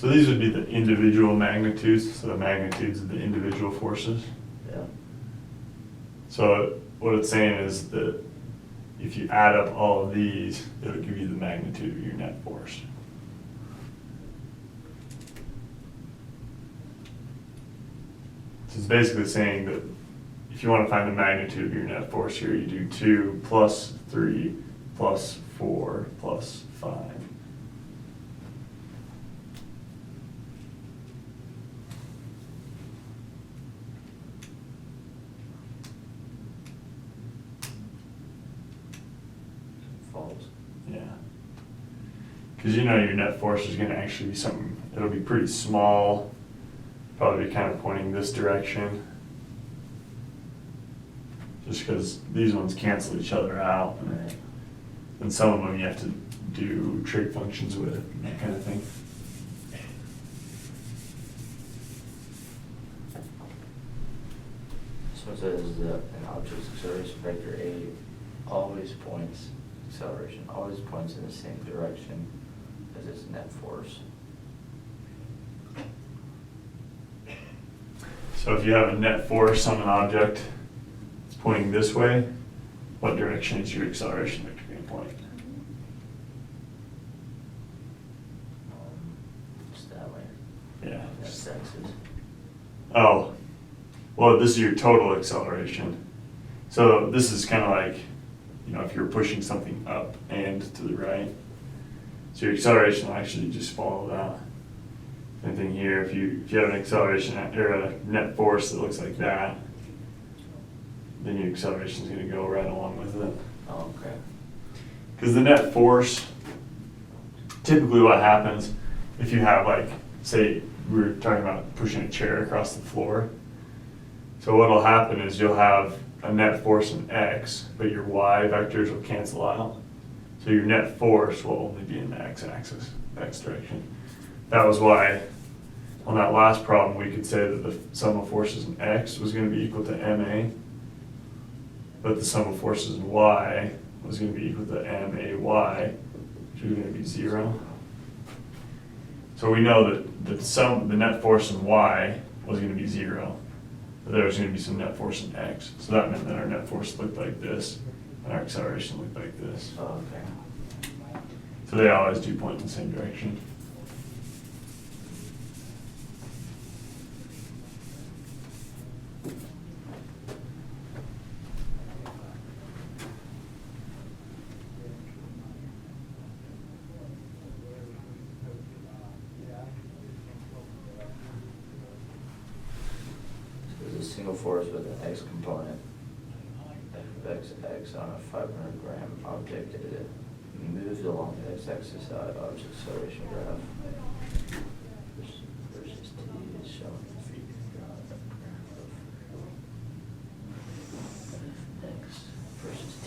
So these would be the individual magnitudes, so the magnitudes of the individual forces. Yeah. So what it's saying is that if you add up all of these, it'll give you the magnitude of your net force. So it's basically saying that if you want to find the magnitude of your net force here, you do 2 plus 3 plus 4 plus 5. False. Yeah. Because you know your net force is going to actually be something, it'll be pretty small, probably be kind of pointing this direction. Just because these ones cancel each other out. Right. And some of them you have to do trig functions with and that kind of thing. So it says that an object's acceleration vector A always points, acceleration always points in the same direction as its net force. So if you have a net force on an object that's pointing this way, what direction is your acceleration vector going to point? Just that way. Yeah. That's axis. Oh, well, this is your total acceleration. So this is kind of like, you know, if you're pushing something up and to the right. So your acceleration will actually just follow that. Same thing here, if you have an acceleration or a net force that looks like that, then your acceleration is going to go right along with it. Oh, okay. Because the net force, typically what happens if you have, like, say we were talking about pushing a chair across the floor. So what'll happen is you'll have a net force in x, but your y vectors will cancel out. So your net force will only be in the x-axis, x direction. That was why on that last problem we could say that the sum of forces in x was going to be equal to ma, but the sum of forces in y was going to be equal to may, which is going to be 0. So we know that the net force in y was going to be 0, but there was going to be some net force in x. So that meant that our net force looked like this, and our acceleration looked like this. Oh, okay. So they always do point in the same direction. There's a single force with an x component, f of x on a 500-gram object. It moves along the x-axis object acceleration graph. Versus t is shown in the feet graph of x versus t.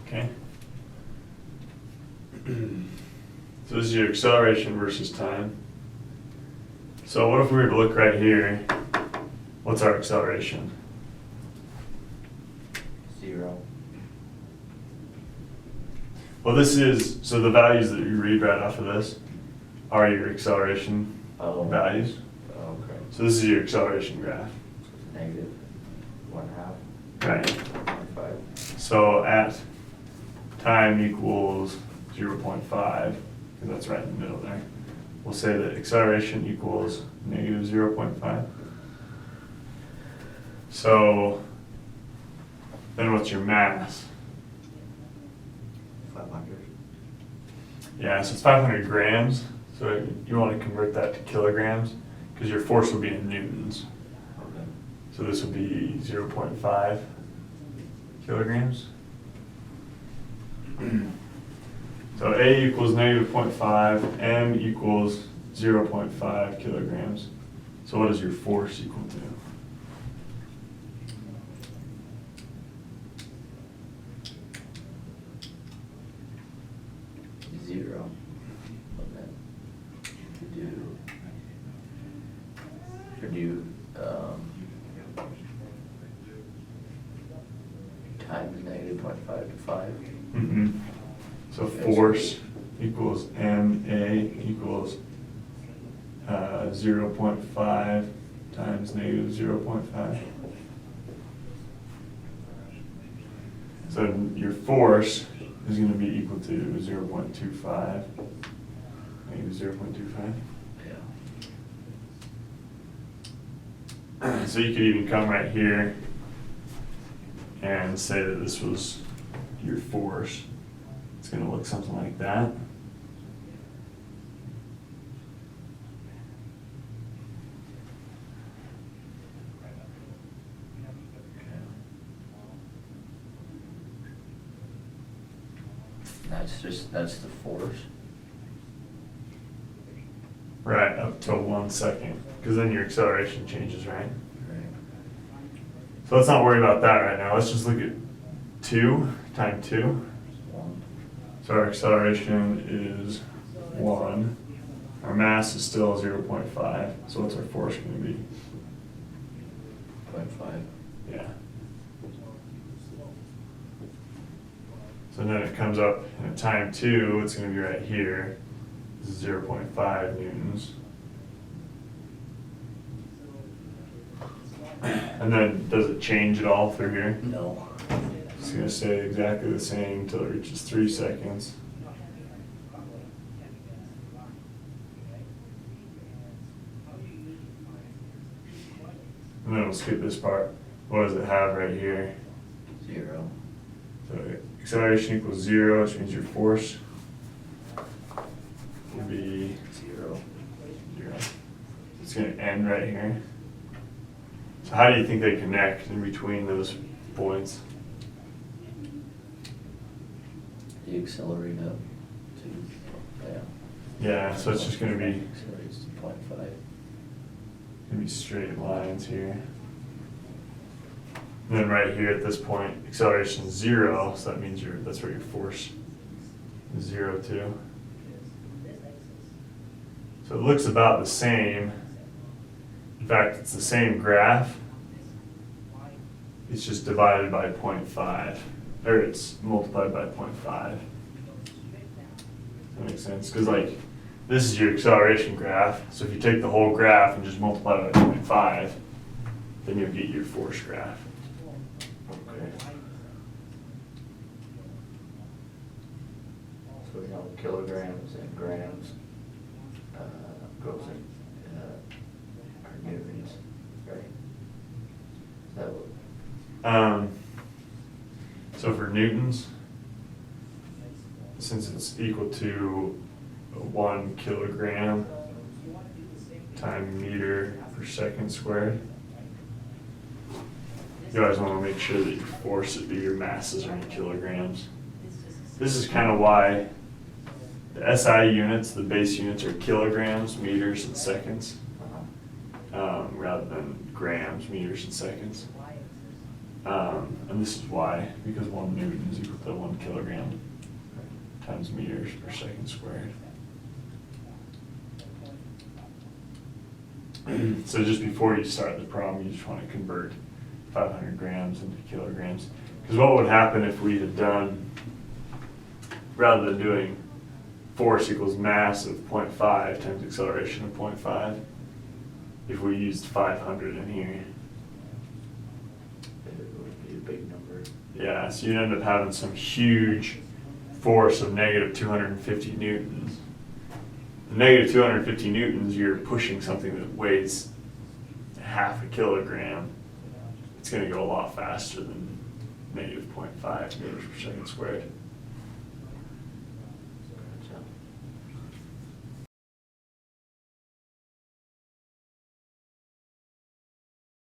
Okay. So this is your acceleration versus time. So what if we were to look right here? What's our acceleration? 0. Well, this is, so the values that you read right off of this are your acceleration values. Oh, okay. So this is your acceleration graph. So it's negative 1/2. Right. 1.5. So at time equals 0.5, because that's right in the middle there, we'll say that acceleration equals negative 0.5. So then what's your mass? 500. Yeah, so it's 500 grams. So you want to convert that to kilograms. because your force will be in newtons. Okay. So this would be 0.5 kilograms. So A equals negative 0.5, M equals 0.5 kilograms. So what is your force equal to? Zero. Okay. Do times negative 0.5 to 5. Mm-hmm. So force equals MA equals 0.5 times negative 0.5. So your force is going to be equal to 0.25, negative 0.25. Yeah. So you could even come right here and say that this was your force. It's going to look something like that. That's the force. Right, up to 1 second, because then your acceleration changes, right? Right. So let's not worry about that right now. Let's just look at 2 times 2. 1. So our acceleration is 1. Our mass is still 0.5. So what's our force going to be? 0.5. Yeah. So then it comes up at time 2, it's going to be right here. This is 0.5 newtons. And then does it change at all through here? No. It's going to stay exactly the same until it reaches 3 seconds. And then we'll skip this part. What does it have right here? 0. So acceleration equals 0, which means your force will be 0. 0. It's going to end right here. So how do you think they connect in between those points? You accelerate up to, yeah. Yeah, so it's just going to be Accelerates to 0.5. going to be straight lines here. And then right here at this point, acceleration is 0, so that means that's where your force is 0 too. So it looks about the same. In fact, it's the same graph. It's just divided by 0.5, or it's multiplied by 0.5. That makes sense, because like this is your acceleration graph. So if you take the whole graph and just multiply it by 0.5, then you'll get your force graph. Okay. So we know kilograms and grams goes in our newtons, right? Is that what? So for newtons, since it's equal to 1 kilogram times meter per second squared, you always want to make sure that your force would be your masses are in kilograms. This is kind of why the SI units, the base units, are kilograms, meters, and seconds, rather than grams, meters, and seconds. And this is why, because 1 newton is equal to 1 kilogram times meters per second squared. So just before you start the problem, you just want to convert 500 grams into kilograms. Because what would happen if we had done, rather than doing force equals mass of 0.5 times acceleration of 0.5, if we used 500 in here? It would be a big number. Yeah, so you'd end up having some huge force of negative 250 newtons. The negative 250 newtons, you're pushing something that weighs half a kilogram. It's going to go a lot faster than negative 0.5 meters per second squared.